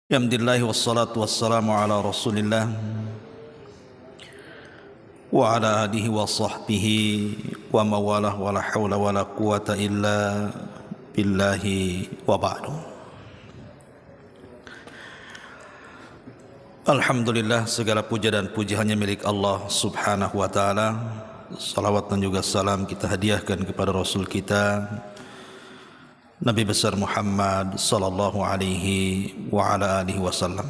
Alhamdulillah wassalatu wassalamu ala Rasulillah wa ala alihi wa sahbihi wa mawalah wa la hawla wa la quwata illa billahi wa ba'du. Alhamdulillah, segala puja dan puji hanya milik Allah subhanahu wa ta'ala. Salawat dan juga salam kita hadiahkan kepada Rasul kita Nabi besar Muhammad sallallahu alaihi wa ala alihi wasallam.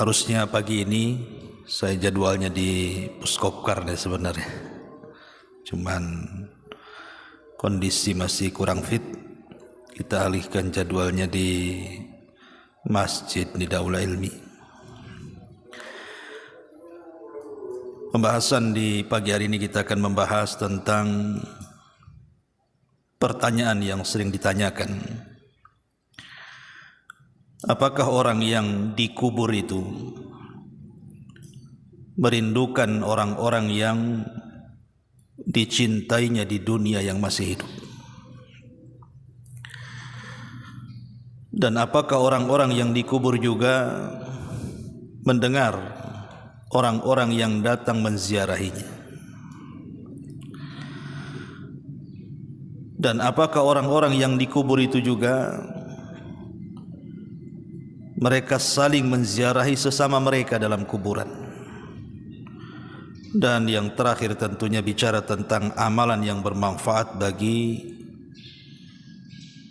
Harusnya pagi ini saya jadwalnya di Puskopkar nih sebenarnya. Cuman kondisi masih kurang fit. Kita alihkan jadwalnya di masjid di Daula Ilmi. Pembahasan di pagi hari ini kita akan membahas tentang pertanyaan yang sering ditanyakan. Apakah orang yang dikubur itu merindukan orang-orang yang dicintainya di dunia yang masih hidup? Dan apakah orang-orang yang dikubur juga mendengar orang-orang yang datang menziarahinya? Dan apakah orang-orang yang dikubur itu juga mereka saling menziarahi sesama mereka dalam kuburan? Dan yang terakhir tentunya bicara tentang amalan yang bermanfaat bagi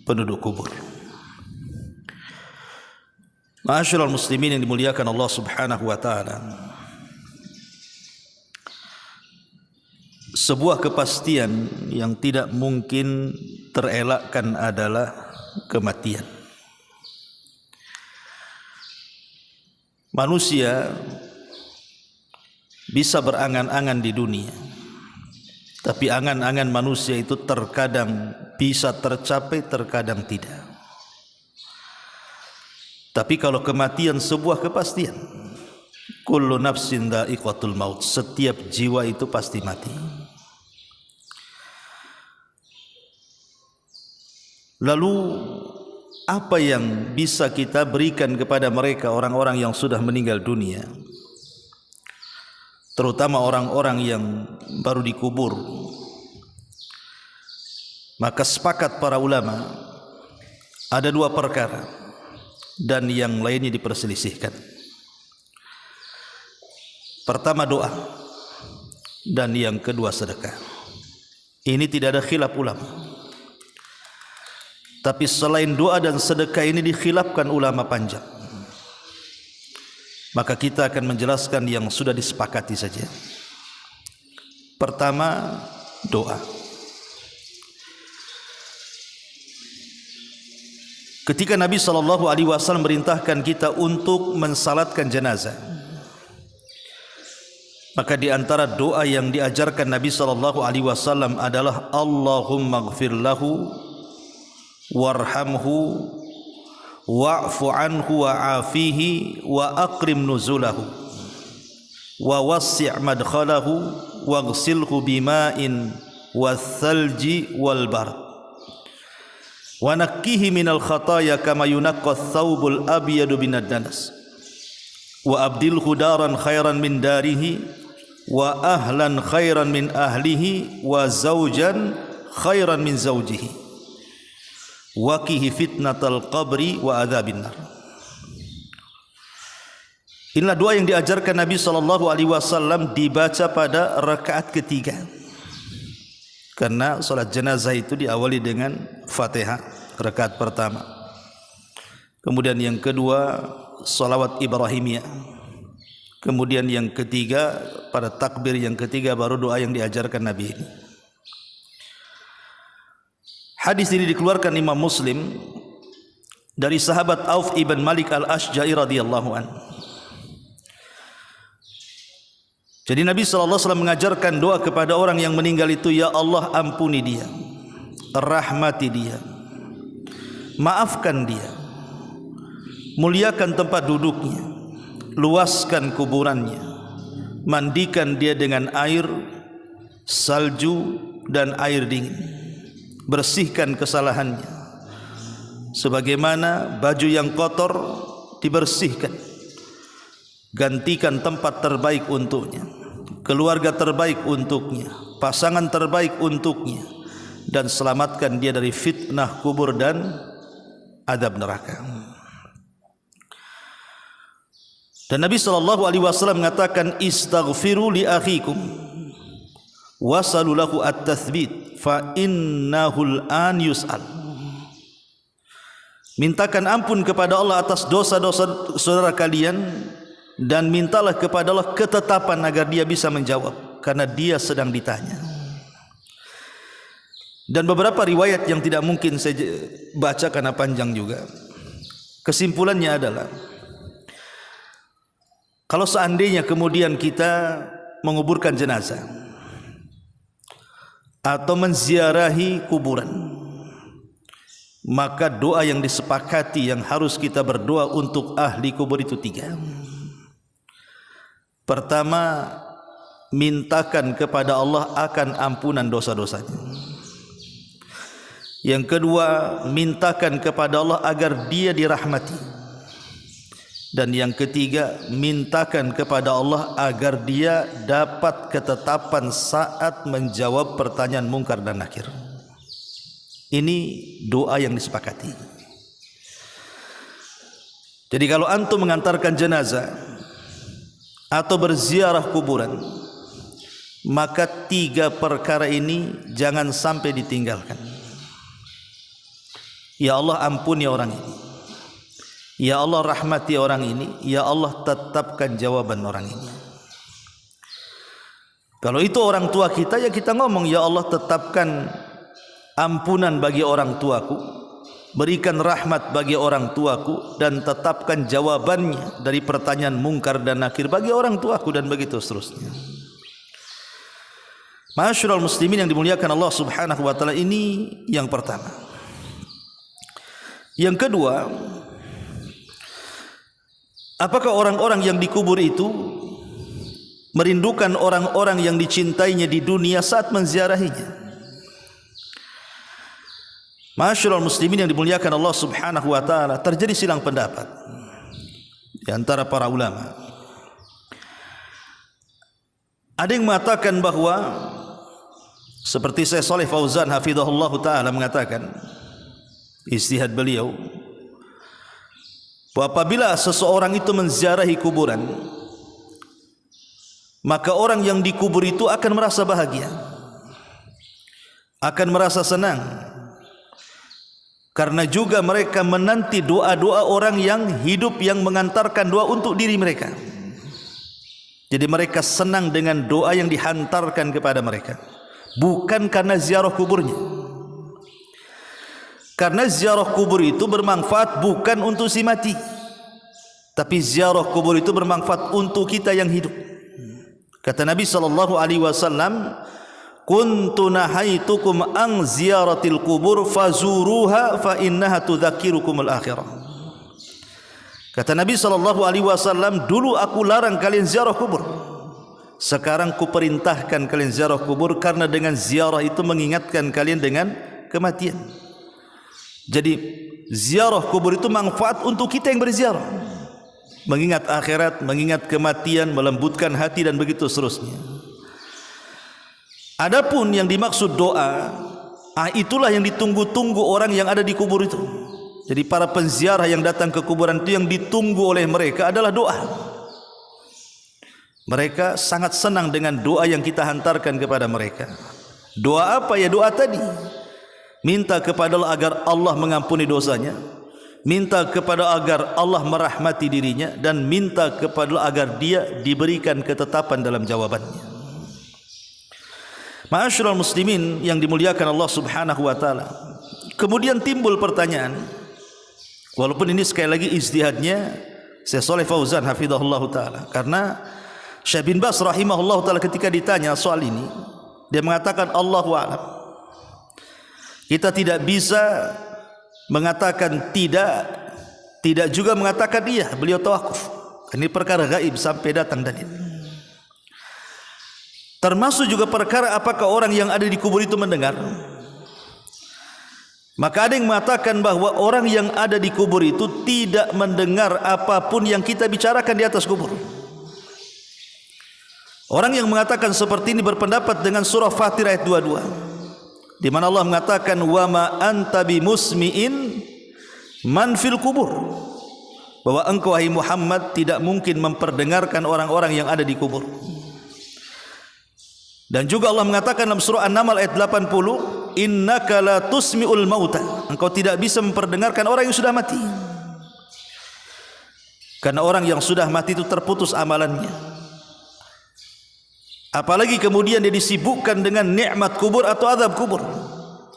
penduduk kubur. Ma'asyiral muslimin yang dimuliakan Allah subhanahu wa ta'ala, sebuah kepastian yang tidak mungkin terelakkan adalah kematian. Manusia bisa berangan-angan di dunia, tapi angan-angan manusia itu terkadang bisa tercapai, terkadang tidak. Tapi kalau kematian sebuah kepastian, kullu nafsin dha'iqatul maut, setiap jiwa itu pasti mati. Lalu apa yang bisa kita berikan kepada mereka, orang-orang yang sudah meninggal dunia, terutama orang-orang yang baru dikubur? Maka sepakat para ulama ada dua perkara dan yang lainnya diperselisihkan. Pertama doa, dan yang kedua sedekah. Ini tidak ada khilaf ulama. Tapi selain doa dan sedekah ini dikhilafkan ulama panjang. Maka kita akan menjelaskan yang sudah disepakati saja. Pertama, doa. Ketika Nabi SAW merintahkan kita untuk mensalatkan jenazah, maka di antara doa yang diajarkan Nabi SAW adalah Allahumma ighfir lahu warhamhu wa'fu anhu wa'afihi wa akrim nuzulahu wa wassi' madkhalahu waghsilhu bima'in wath-thalji wal barad wa nakkihi minal khataya kama yunaqqa ath-thawbul abyadu binad danas wa abdilhu daran khairan min darihi wa ahlan khairan min ahlihi wa zawjan khairan min zawjihi waqihi fitnatal qabri wa adzabin nar. Inilah doa yang diajarkan Nabi SAW dibaca pada rakaat ketiga, karena salat jenazah itu diawali dengan Fatihah rakaat pertama, kemudian yang kedua salawat Ibrahimiyah, kemudian yang ketiga pada takbir yang ketiga baru doa yang diajarkan Nabi ini. Hadis ini dikeluarkan Imam Muslim dari sahabat Auf ibn Malik al-Ashja'i radhiyallahu anhu. Jadi Nabi SAW mengajarkan doa kepada orang yang meninggal itu, ya Allah ampuni dia, rahmati dia, maafkan dia, muliakan tempat duduknya, luaskan kuburannya, mandikan dia dengan air, salju dan air dingin, bersihkan kesalahannya, sebagaimana baju yang kotor dibersihkan, gantikan tempat terbaik untuknya, keluarga terbaik untuknya, pasangan terbaik untuknya, dan selamatkan dia dari fitnah kubur dan azab neraka. Dan Nabi SAW mengatakan, istaghfiru li akhikum wasalu lahu at-tathbit fa innahul an yus'al. Mintakan ampun kepada Allah atas dosa-dosa saudara kalian, dan mintalah kepada Allah ketetapan agar dia bisa menjawab, karena dia sedang ditanya. Dan beberapa riwayat yang tidak mungkin saya baca karena panjang juga, kesimpulannya adalah, kalau seandainya kemudian kita menguburkan jenazah atau menziarahi kuburan, maka doa yang disepakati yang harus kita berdoa untuk ahli kubur itu 3. Pertama, mintakan kepada Allah akan ampunan dosa-dosanya. Yang kedua, mintakan kepada Allah agar dia dirahmati. Dan yang ketiga, mintakan kepada Allah agar dia dapat ketetapan saat menjawab pertanyaan mungkar dan nakir. Ini doa yang disepakati. Jadi kalau antum mengantarkan jenazah atau berziarah kuburan, maka 3 perkara ini jangan sampai ditinggalkan. Ya Allah, ampuni orang ini. Ya Allah, rahmati orang ini. Ya Allah, tetapkan jawaban orang ini. Kalau itu orang tua kita, ya kita ngomong, ya Allah, tetapkan ampunan bagi orang tuaku, berikan rahmat bagi orang tuaku, dan tetapkan jawabannya dari pertanyaan mungkar dan nakir bagi orang tuaku, dan begitu seterusnya. Ma'asyiral muslimin yang dimuliakan Allah Subhanahu wa taala, ini yang pertama. Yang kedua, apakah orang-orang yang dikubur itu merindukan orang-orang yang dicintainya di dunia saat menziarahinya? Ma'asyiral muslimin yang dimuliakan Allah Subhanahu wa taala, terjadi silang pendapat di antara para ulama. Ada yang mengatakan bahwa, seperti Syekh Shalih Fauzan hafizahullah taala mengatakan, ijtihad beliau, bahwa apabila seseorang itu menziarahi kuburan, maka orang yang dikubur itu akan merasa bahagia, akan merasa senang, karena juga mereka menanti doa-doa orang yang hidup yang mengantarkan doa untuk diri mereka. Jadi mereka senang dengan doa yang dihantarkan kepada mereka, bukan karena ziarah kuburnya. Karena ziarah kubur itu bermanfaat bukan untuk si mati, tapi ziarah kubur itu bermanfaat untuk kita yang hidup. Kata Nabi SAW, kuntu nahaitukum an ziyaratil kubur fazuruha fa innaha tudzakirukumul akhirah. Kata Nabi SAW, dulu aku larang kalian ziarah kubur, sekarang ku perintahkan kalian ziarah kubur, karena dengan ziarah itu mengingatkan kalian dengan kematian. Jadi ziarah kubur itu manfaat untuk kita yang berziarah, mengingat akhirat, mengingat kematian, melembutkan hati, dan begitu seterusnya. Adapun yang dimaksud doa, itulah yang ditunggu-tunggu orang yang ada di kubur itu. Jadi para penziarah yang datang ke kuburan itu, yang ditunggu oleh mereka adalah doa. Mereka sangat senang dengan doa yang kita hantarkan kepada mereka. Doa apa ya? Doa tadi, minta kepada Allah agar Allah mengampuni dosanya, minta kepada agar Allah merahmati dirinya, dan minta kepada Allah agar dia diberikan ketetapan dalam jawabannya. Ma'asyiral muslimin yang dimuliakan Allah Subhanahu wa taala, kemudian timbul pertanyaan, walaupun ini sekali lagi ijtihadnya Syekh Shalih Fauzan hafizahullah taala, karena Syekh bin Baz rahimahullah taala ketika ditanya soal ini, dia mengatakan Allahu a'lam. Kita tidak bisa mengatakan tidak juga mengatakan iya. Beliau tawakuf. Ini perkara gaib sampai datang dalil. Termasuk juga perkara apakah orang yang ada di kubur itu mendengar. Maka ada yang mengatakan bahwa orang yang ada di kubur itu tidak mendengar apapun yang kita bicarakan di atas kubur. Orang yang mengatakan seperti ini berpendapat dengan surah Fatir ayat 22, di mana Allah mengatakan wa ma anta bimusmi'in man fil kubur, bahwa engkau wahai Muhammad tidak mungkin memperdengarkan orang-orang yang ada di kubur. Dan juga Allah mengatakan dalam surah An-Naml ayat 80, innaka la tusmi'ul mauta, engkau tidak bisa memperdengarkan orang yang sudah mati. Karena orang yang sudah mati itu terputus amalannya. Apalagi kemudian dia disibukkan dengan nikmat kubur atau azab kubur,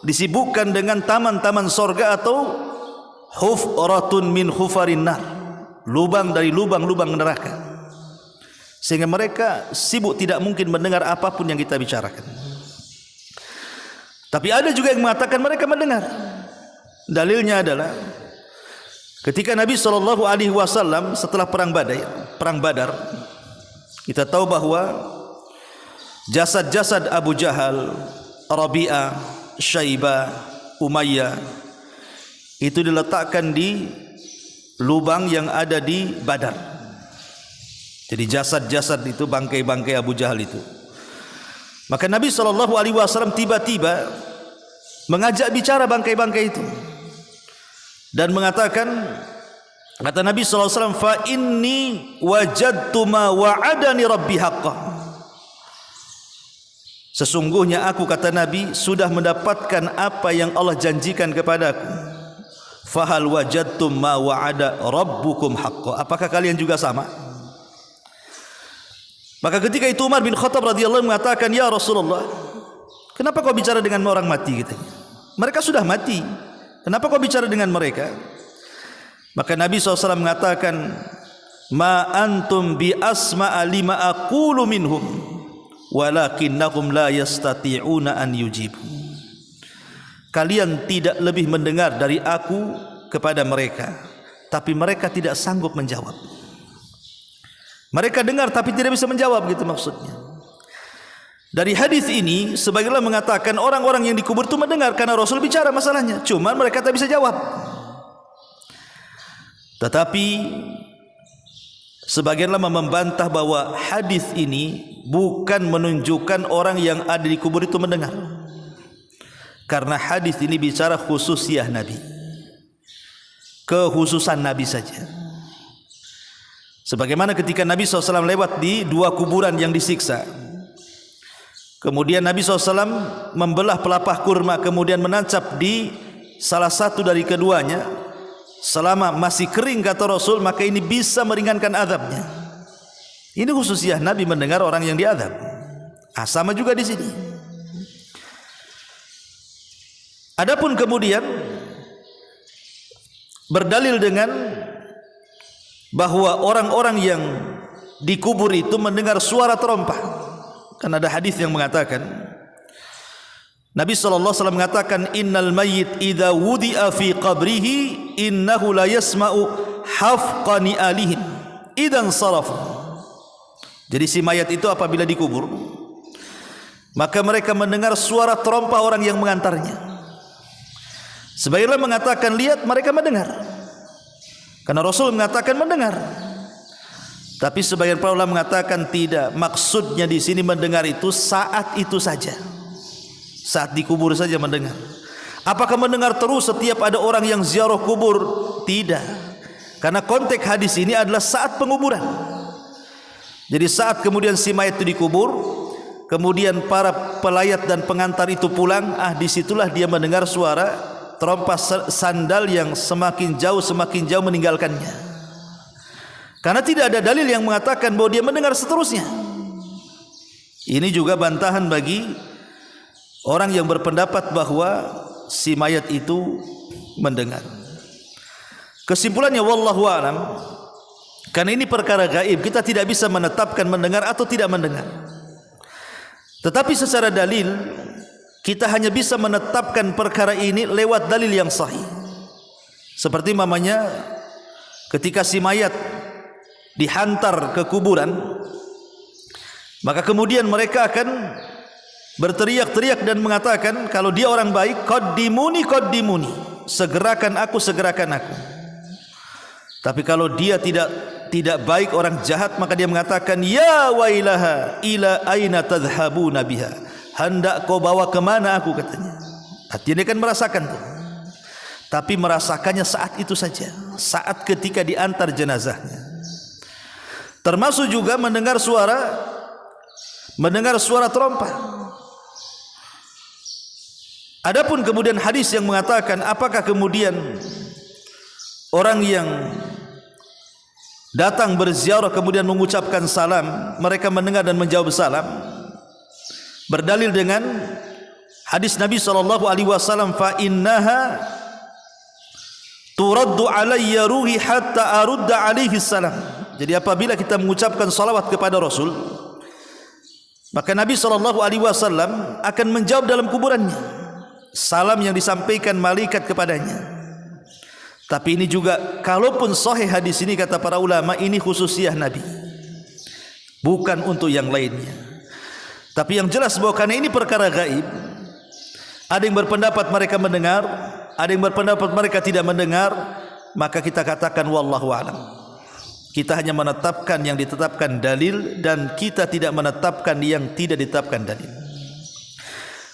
disibukkan dengan taman-taman sorga atau hufratun min hufarin nar, lubang dari lubang-lubang neraka, sehingga mereka sibuk tidak mungkin mendengar apapun yang kita bicarakan. Tapi ada juga yang mengatakan mereka mendengar. Dalilnya adalah ketika Nabi SAW setelah perang Badar, kita tahu bahwa jasad-jasad Abu Jahal, Rabi'ah, Syaibah, Umayyah itu diletakkan di lubang yang ada di Badar. Jadi jasad-jasad itu, bangkai-bangkai Abu Jahal itu. Maka Nabi SAW tiba-tiba mengajak bicara bangkai-bangkai itu dan mengatakan, kata Nabi SAW, fa inni wajadtu ma wa'adani rabbi haqqan, sesungguhnya aku, kata Nabi, sudah mendapatkan apa yang Allah janjikan kepadaku. Fahal wajadtum ma wa'ada rabbukum haqqan, apakah kalian juga sama? Maka ketika itu Umar bin Khattab radhiyallahu anhu mengatakan, ya Rasulullah, kenapa kau bicara dengan orang mati? Katanya, mereka sudah mati, kenapa kau bicara dengan mereka? Maka Nabi SAW mengatakan, ma antum bi asma'a lima aqulu minhum walakinnakum la yastati'una an yujibu. Kalian tidak lebih mendengar dari aku kepada mereka, tapi mereka tidak sanggup menjawab. Mereka dengar tapi tidak bisa menjawab, gitu maksudnya. Dari hadis ini sebagian mengatakan orang-orang yang dikubur itu mendengar karena Rasul bicara masalahnya, cuma mereka tak bisa jawab. Tetapi sebagian ulama membantah bahwa hadis ini bukan menunjukkan orang yang ada di kubur itu mendengar, karena hadis ini bicara khususiyah Nabi, kekhususan Nabi saja. Sebagaimana ketika Nabi SAW lewat di dua kuburan yang disiksa, kemudian Nabi SAW membelah pelepah kurma, kemudian menancap di salah satu dari keduanya. Selama masih kering, kata Rasul, maka ini bisa meringankan azabnya. Ini khususnya Nabi mendengar orang yang diazab. Sama juga di sini. Adapun kemudian berdalil dengan bahwa orang-orang yang dikubur itu mendengar suara terompah, kan ada hadis yang mengatakan, Nabi SAW mengatakan, innal mayyit idza wudi'a fi qabrihi innahu la yasma'u hafqani alihim idan sarafu. Jadi si mayat itu apabila dikubur, maka mereka mendengar suara terompah orang yang mengantarnya. Sebagian mengatakan, lihat, mereka mendengar, karena Rasul mengatakan mendengar. Tapi sebagian para ulama mengatakan tidak, maksudnya di sini mendengar itu saat itu saja, saat dikubur saja mendengar. Apakah mendengar terus setiap ada orang yang ziarah kubur? Tidak, karena konteks hadis ini adalah saat penguburan. Jadi saat kemudian si mayat itu dikubur, kemudian para pelayat dan pengantar itu pulang, disitulah dia mendengar suara terompah sandal yang semakin jauh meninggalkannya. Karena tidak ada dalil yang mengatakan bahwa dia mendengar seterusnya. Ini juga bantahan bagi orang yang berpendapat bahwa si mayat itu mendengar. Kesimpulannya wallahu a'lam, karena ini perkara gaib, kita tidak bisa menetapkan mendengar atau tidak mendengar. Tetapi secara dalil kita hanya bisa menetapkan perkara ini lewat dalil yang sahih. Seperti mamanya ketika si mayat dihantar ke kuburan, maka kemudian mereka akan berteriak-teriak dan mengatakan kalau dia orang baik, qaddimuni qaddimuni, segerakan aku, segerakan aku. Tapi kalau dia tidak baik, orang jahat, maka dia mengatakan ya wailaha ila aina tadhhabuna biha, hendak kau bawa kemana aku, katanya. Artinya dia kan merasakan tuh, tapi merasakannya saat itu saja, saat ketika diantar jenazahnya. Termasuk juga mendengar suara trompa. Adapun kemudian hadis yang mengatakan apakah kemudian orang yang datang berziarah kemudian mengucapkan salam, mereka mendengar dan menjawab salam, berdalil dengan hadis Nabi SAW, fa innaha turaddu alayya ruhi hatta arudda alaihi salam. Jadi apabila kita mengucapkan salawat kepada Rasul, maka Nabi SAW akan menjawab dalam kuburannya salam yang disampaikan malaikat kepadanya. Tapi ini juga, kalaupun sahih hadis ini, kata para ulama, ini khususiyah Nabi, bukan untuk yang lainnya. Tapi yang jelas bahwa karena ini perkara gaib, ada yang berpendapat mereka mendengar, ada yang berpendapat mereka tidak mendengar, maka kita katakan wallahu a'lam. Kita hanya menetapkan yang ditetapkan dalil, dan kita tidak menetapkan yang tidak ditetapkan dalil.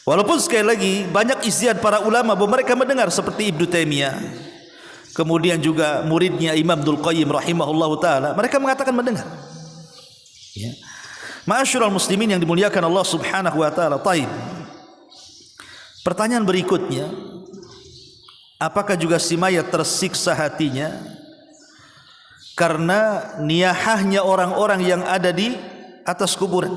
Walaupun sekali lagi banyak ijtihad para ulama bahwa mereka mendengar, seperti Ibnu Taimiyah, kemudian juga muridnya Imam Ibnul Qayyim rahimahullahu taala, mereka mengatakan mendengar. Ya. Ma'asyiral muslimin yang dimuliakan Allah Subhanahu wa taala. Taib. Pertanyaan berikutnya, apakah juga si mayat tersiksa hatinya karena niyahahnya orang-orang yang ada di atas kuburan?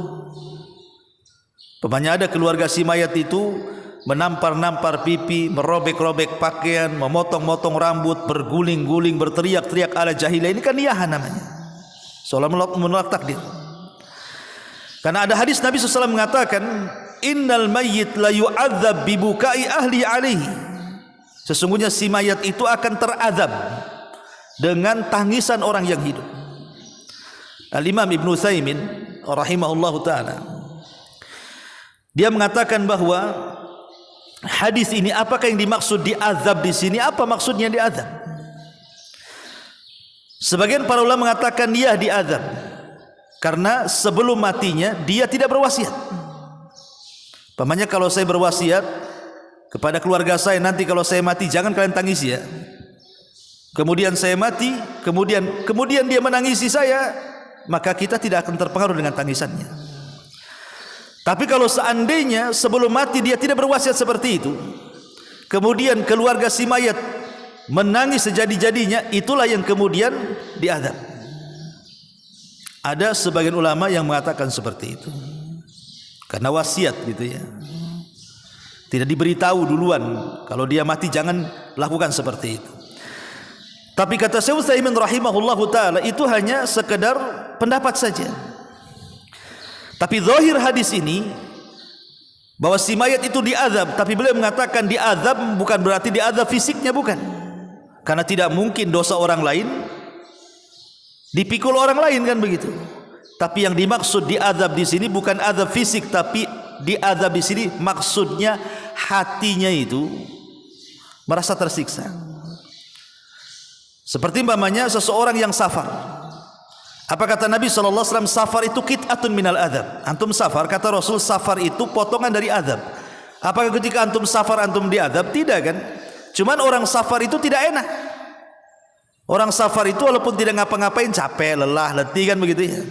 Pemanya ada keluarga si mayat itu menampar-nampar pipi, merobek-robek pakaian, memotong-motong rambut, berguling-guling, berteriak-teriak ala jahiliyah. Ini kan niyahan namanya, seolah menolak takdir. Karena ada hadis Nabi SAW mengatakan, innal mayyit la yu'adzab bibukai ahli alaihi, sesungguhnya si mayat itu akan terazab dengan tangisan orang yang hidup. Al-Imam Ibnu Utsaimin rahimahullahu taala, dia mengatakan bahwa hadis ini, apakah yang dimaksud diazab di sini? Apa maksudnya diazab? Sebagian para ulama mengatakan dia diazab karena sebelum matinya dia tidak berwasiat. Pamannya, kalau saya berwasiat kepada keluarga saya, nanti kalau saya mati jangan kalian tangisi ya. Kemudian saya mati, kemudian dia menangisi saya, maka kita tidak akan terpengaruh dengan tangisannya. Tapi kalau seandainya sebelum mati dia tidak berwasiat seperti itu, kemudian keluarga si mayat menangis sejadi-jadinya, itulah yang kemudian diazab. Ada sebagian ulama yang mengatakan seperti itu, karena wasiat gitu ya, tidak diberitahu duluan kalau dia mati jangan lakukan seperti itu. Tapi kata Syekh Utsaimin rahimahullahu taala, itu hanya sekedar pendapat saja. Tapi zahir hadis ini bahwa si mayat itu diazab, tapi beliau mengatakan diazab bukan berarti diazab fisiknya, bukan. Karena tidak mungkin dosa orang lain dipikul orang lain, kan begitu. Tapi yang dimaksud diazab di sini bukan azab fisik, tapi diazab di sini maksudnya hatinya itu merasa tersiksa. Seperti umpamanya seseorang yang safar. Apa kata Nabi SAW? Safar itu qit'atun minal adab. Antum safar, kata Rasul, safar itu potongan dari adab. Apakah ketika antum safar antum diadab? Tidak kan? Cuman orang safar itu tidak enak. Orang safar itu walaupun tidak ngapa-ngapain, capek, lelah, letih, kan begitu ya.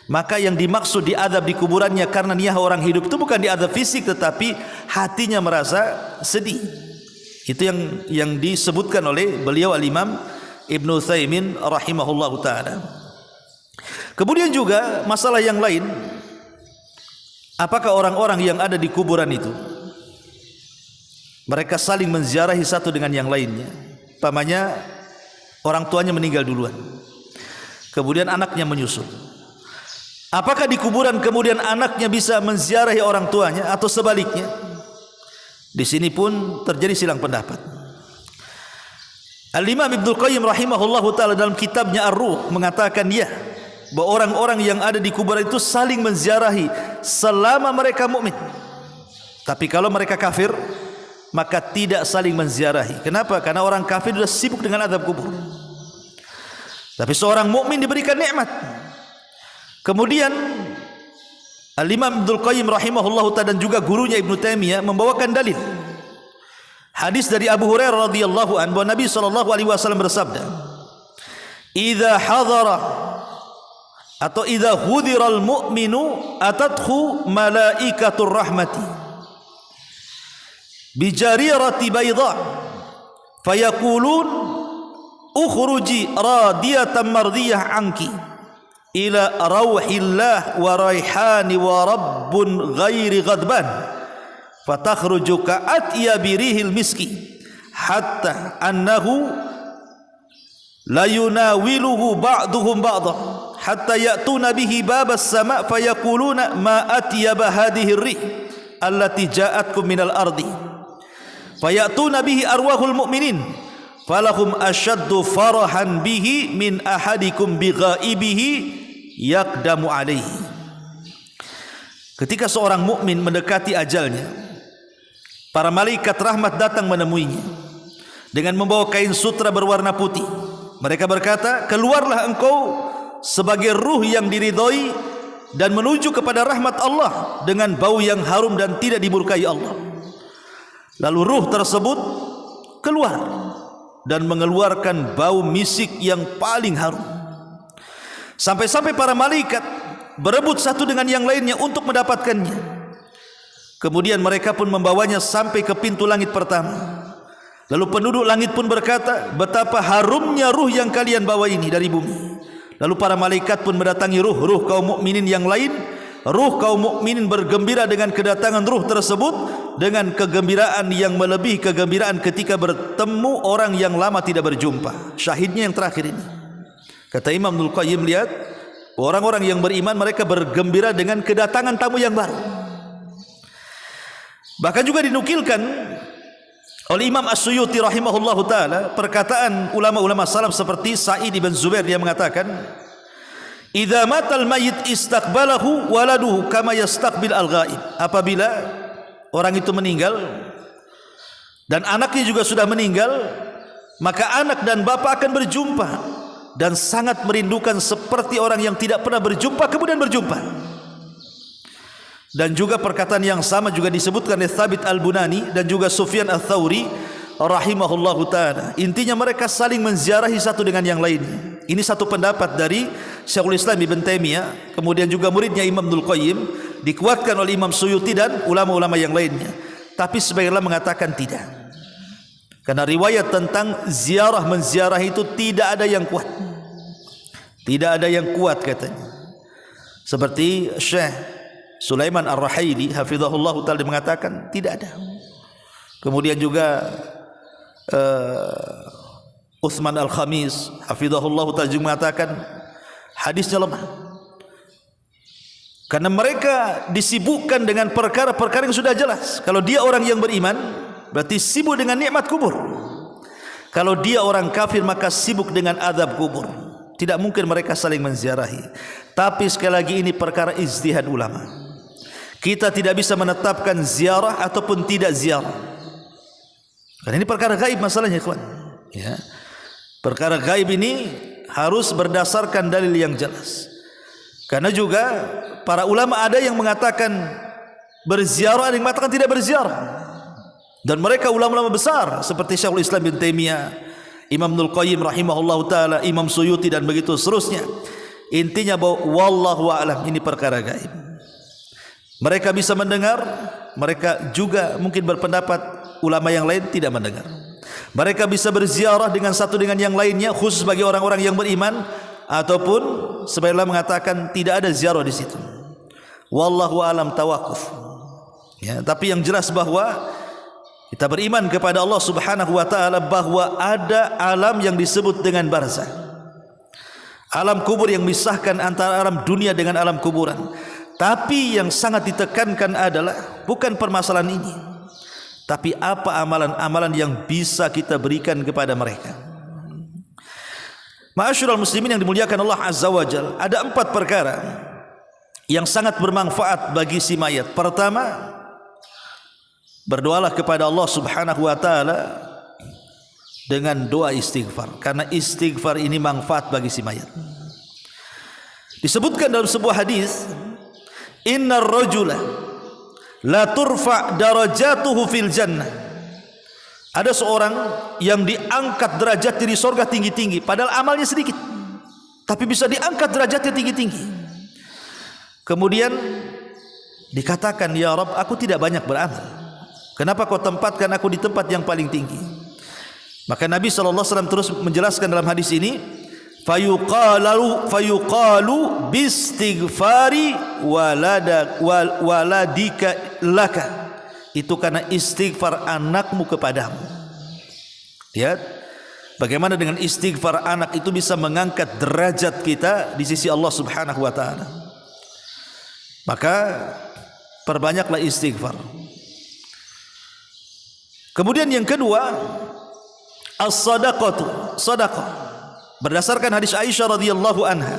Maka yang dimaksud diadab di kuburannya karena niyah orang hidup itu bukan diadab fisik, tetapi hatinya merasa sedih. Itu yang disebutkan oleh beliau Al-Imam Ibnu Utsaimin rahimahullahu taala. Kemudian juga masalah yang lain, apakah orang-orang yang ada di kuburan itu mereka saling menziarahi satu dengan yang lainnya? Pamannya, orang tuanya meninggal duluan, kemudian anaknya menyusul. Apakah di kuburan kemudian anaknya bisa menziarahi orang tuanya atau sebaliknya? Di sini pun terjadi silang pendapat. Al-Imam Ibnul Qayyim rahimahullahu taala dalam kitabnya Ar-Ruh mengatakan ya, bahwa orang-orang yang ada di kuburan itu saling menziarahi selama mereka mukmin. Tapi kalau mereka kafir, maka tidak saling menziarahi. Kenapa? Karena orang kafir sudah sibuk dengan azab kubur. Tapi seorang mukmin diberikan nikmat. Kemudian Al-Imam Ibnul Qayyim rahimahullahu ta'ala dan juga gurunya Ibnu Taimiyah membawakan dalil hadis dari Abu Hurairah radhiyallahu anhu bahwa Nabi sallallahu alaihi wasallam bersabda, "Idza hadara atau idza hudiral mu'minu atathu malaikatur rahmati bi jarirati bayda fayaqulun ukhruji radiyatan mardiyah anki ila rauhillah wa raihani wa rabbun ghairi ghadban fatakhruju ka'atya birihil miski hatta annahu la yunawiluhu ba'duhum ba'dah hatta ya'tuna bihi babas sama' fayaquluna ma atyaba hadhihi ar-rih allati ja'atkum minal ardi faya'tuna bihi arwahul mu'minin falahum ashaddu farahan bihi min ahadikum bighaibihi yaqdamu alaihi." Ketika seorang mukmin mendekati ajalnya, para malaikat rahmat datang menemuinya dengan membawa kain sutra berwarna putih. Mereka berkata, "Keluarlah engkau sebagai ruh yang diridhoi dan menuju kepada rahmat Allah dengan bau yang harum dan tidak dimurkai Allah." Lalu ruh tersebut keluar dan mengeluarkan bau misik yang paling harum. Sampai-sampai para malaikat berebut satu dengan yang lainnya untuk mendapatkannya. Kemudian mereka pun membawanya sampai ke pintu langit pertama. Lalu penduduk langit pun berkata, "Betapa harumnya ruh yang kalian bawa ini dari bumi." Lalu para malaikat pun mendatangi ruh kaum mukminin yang lain. Ruh kaum mukminin bergembira dengan kedatangan ruh tersebut dengan kegembiraan yang melebihi kegembiraan ketika bertemu orang yang lama tidak berjumpa. Syahidnya yang terakhir ini. Kata Imam Ibnul Qayyim, lihat, orang-orang yang beriman mereka bergembira dengan kedatangan tamu yang baru. Bahkan juga dinukilkan oleh Imam As-Suyuti rahimahullahu ta'ala perkataan ulama-ulama salaf seperti Sa'id bin Zubair, dia mengatakan, "Idza matal mayyit istaqbalahu waladuhu kama yastaqbil al-ghaib." Apabila orang itu meninggal dan anaknya juga sudah meninggal, maka anak dan bapa akan berjumpa dan sangat merindukan seperti orang yang tidak pernah berjumpa kemudian berjumpa. Dan juga perkataan yang sama juga disebutkan oleh Thabit Al-Bunani dan juga Sufyan Ats-Tsauri rahimahullahu ta'ala. Intinya mereka saling menziarahi satu dengan yang lainnya. Ini satu pendapat dari Syekhul Islam Ibn Taimiyah, kemudian juga muridnya Imam Ibnul Qayyim, dikuatkan oleh Imam Suyuti dan ulama-ulama yang lainnya. Tapi sebagian ulama mengatakan tidak, karena riwayat tentang ziarah menziarah itu tidak ada yang kuat. Tidak ada yang kuat katanya. Seperti Syekh Sulaiman Ar-Rahaili hafizahullah ta'ala mengatakan tidak ada. Kemudian juga Utsman Al-Khamis hafizahullah ta'ala juga mengatakan hadisnya lemah. Karena mereka disibukkan dengan perkara-perkara yang sudah jelas. Kalau dia orang yang beriman, berarti sibuk dengan nikmat kubur. Kalau dia orang kafir, maka sibuk dengan azab kubur. Tidak mungkin mereka saling menziarahi. Tapi sekali lagi ini perkara ijtihad ulama. Kita tidak bisa menetapkan ziarah ataupun tidak ziarah. Karena ini perkara gaib masalahnya, kawan. Ya. Perkara gaib ini harus berdasarkan dalil yang jelas. Karena juga para ulama ada yang mengatakan berziarah, ada yang mengatakan tidak berziarah. Dan mereka ulama-ulama besar seperti Syekhul Islam bin Taimiyah, Imam Ibnul Qayyim rahimahullahu taala, Imam Suyuti dan begitu seterusnya. Intinya bahwa wallahu a'lam, ini perkara gaib. Mereka bisa mendengar, mereka juga mungkin berpendapat ulama yang lain tidak mendengar. Mereka bisa berziarah dengan satu dengan yang lainnya khusus bagi orang-orang yang beriman, ataupun sebagian mengatakan tidak ada ziarah di situ. Wallahu a'lam tawakuf. Ya, tapi yang jelas bahwa kita beriman kepada Allah Subhanahu wa taala bahwa ada alam yang disebut dengan barzakh. Alam kubur yang memisahkan antara alam dunia dengan alam kuburan. Tapi yang sangat ditekankan adalah bukan permasalahan ini, tapi apa amalan-amalan yang bisa kita berikan kepada mereka. Ma'asyiral muslimin yang dimuliakan Allah Azza wa Jalla, ada 4 perkara yang sangat bermanfaat bagi si mayat. Pertama, berdoalah kepada Allah Subhanahu wa taala dengan doa istighfar, karena istighfar ini manfaat bagi si mayat. Disebutkan dalam sebuah hadis, innar rajula la turfa darajatuhu fil jannah. Ada seorang yang diangkat derajatnya di surga tinggi-tinggi, padahal amalnya sedikit, tapi bisa diangkat derajatnya tinggi-tinggi. Kemudian dikatakan, ya Rabb, aku tidak banyak beramal, kenapa kau tempatkan aku di tempat yang paling tinggi? Maka Nabi SAW terus menjelaskan dalam hadis ini, fayuqalu bistighfari waladika laka. Itu karena istighfar anakmu kepadamu. Lihat bagaimana dengan istighfar anak itu bisa mengangkat derajat kita di sisi Allah Subhanahu wa taala. Maka perbanyaklah istighfar. Kemudian yang kedua, as-sadaqatu, sedekah. Berdasarkan hadis Aisyah radhiyallahu anha,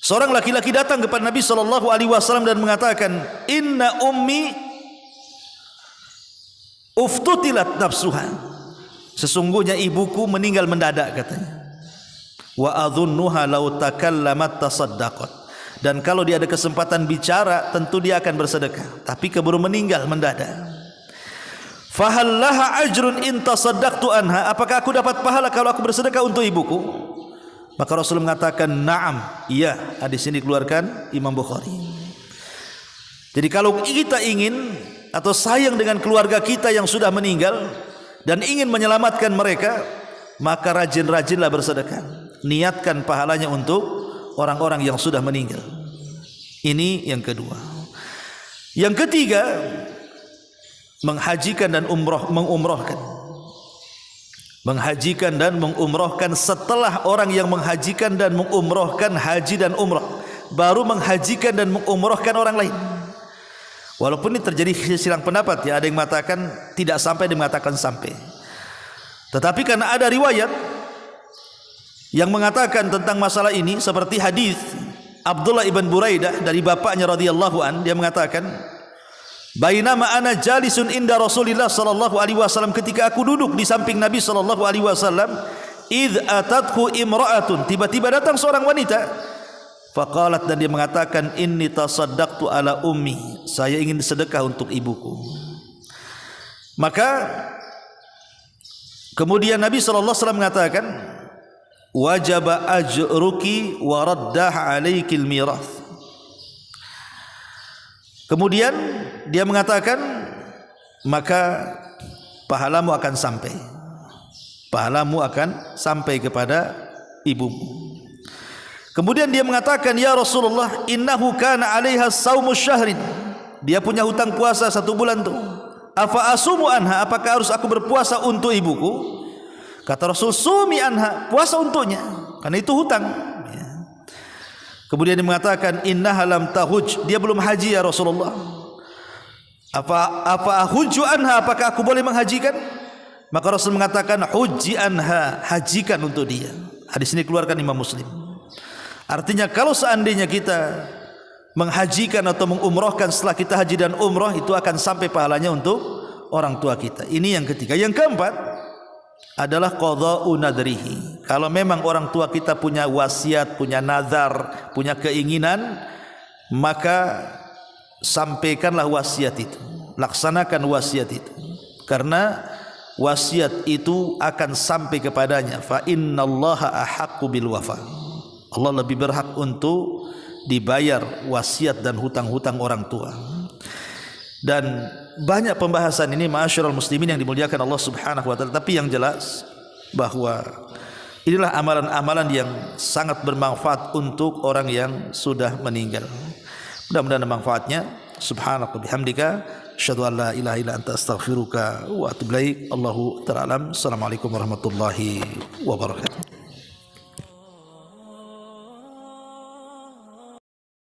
seorang laki-laki datang kepada Nabi sallallahu alaihi wasallam dan mengatakan, "Inna ummi uftutilat nafsuha." Sesungguhnya ibuku meninggal mendadak, katanya. "Wa adhunnuha law takallamat tasaddaqat." Dan kalau dia ada kesempatan bicara, tentu dia akan bersedekah, tapi keburu meninggal mendadak. "Fahallaha ajrun in tasaddaqtu anha?" Apakah aku dapat pahala kalau aku bersedekah untuk ibuku? Maka Rasul mengatakan, "Na'am." Iya, hadis ini dikeluarkan Imam Bukhari. Jadi kalau kita ingin atau sayang dengan keluarga kita yang sudah meninggal dan ingin menyelamatkan mereka, maka rajin-rajinlah bersedekah. Niatkan pahalanya untuk orang-orang yang sudah meninggal. Ini yang kedua. Yang ketiga, menghajikan dan mengumrohkan. Menghajikan dan mengumrohkan. Setelah orang yang menghajikan dan mengumrohkan haji dan umroh, baru menghajikan dan mengumrohkan orang lain. Walaupun ini terjadi silang pendapat, ya, ada yang mengatakan tidak sampai, ada yang mengatakan sampai. Tetapi karena ada riwayat yang mengatakan tentang masalah ini, seperti hadis Abdullah ibn Buraidah dari bapaknya radhiyallahu an, dia mengatakan, "Bainama ana jalisun inda Rasulillah sallallahu alaihi wasallam," ketika aku duduk di samping Nabi sallallahu alaihi wasallam, "id atathu imra'atun," tiba-tiba datang seorang wanita, faqalat, dan dia mengatakan, "Inni tasaddaqtu ala ummi," saya ingin sedekah untuk ibuku. Maka kemudian Nabi sallallahu alaihi wasallam mengatakan, "Wajaba ajruki wa raddah alaikil mirath." Kemudian dia mengatakan, maka pahalamu akan sampai. Pahalamu akan sampai kepada ibumu. Kemudian dia mengatakan, "Ya Rasulullah, innahu kana 'alaiha saumu syahrin." Dia punya hutang puasa 1 bulan tuh. "Afa asumu anha?" Apakah harus aku berpuasa untuk ibuku? Kata Rasul, "Sumi anha," puasa untuknya, karena itu hutang. Kemudian dia mengatakan, "Innaha lam tahuj," dia belum haji ya Rasulullah. Apa ahujju anha, apakah aku boleh menghajikan? Maka Rasul mengatakan, "Hujji anha," hajikan untuk dia. Hadis ini keluarkan Imam Muslim. Artinya kalau seandainya kita menghajikan atau mengumrohkan setelah kita haji dan umroh, itu akan sampai pahalanya untuk orang tua kita. Ini yang ketiga. Yang keempat adalah qadha'u nadrihi. Kalau memang orang tua kita punya wasiat, punya nazar, punya keinginan, maka sampaikanlah wasiat itu, laksanakan wasiat itu, karena wasiat itu akan sampai kepadanya. Fa innallaha ahaqqu bil wafa. Allah lebih berhak untuk dibayar wasiat dan hutang-hutang orang tua. Dan banyak pembahasan ini ma'asyiral muslimin yang dimuliakan Allah Subhanahu wa taala, tapi yang jelas bahwa inilah amalan-amalan yang sangat bermanfaat untuk orang yang sudah meninggal. Mudah-mudahan ada manfaatnya. Subhanaka bihamdika asyhadu an la ilaha illa anta astaghfiruka wa atubu ilaik. Allahu ta'ala alam. Assalamualaikum warahmatullahi wabarakatuh.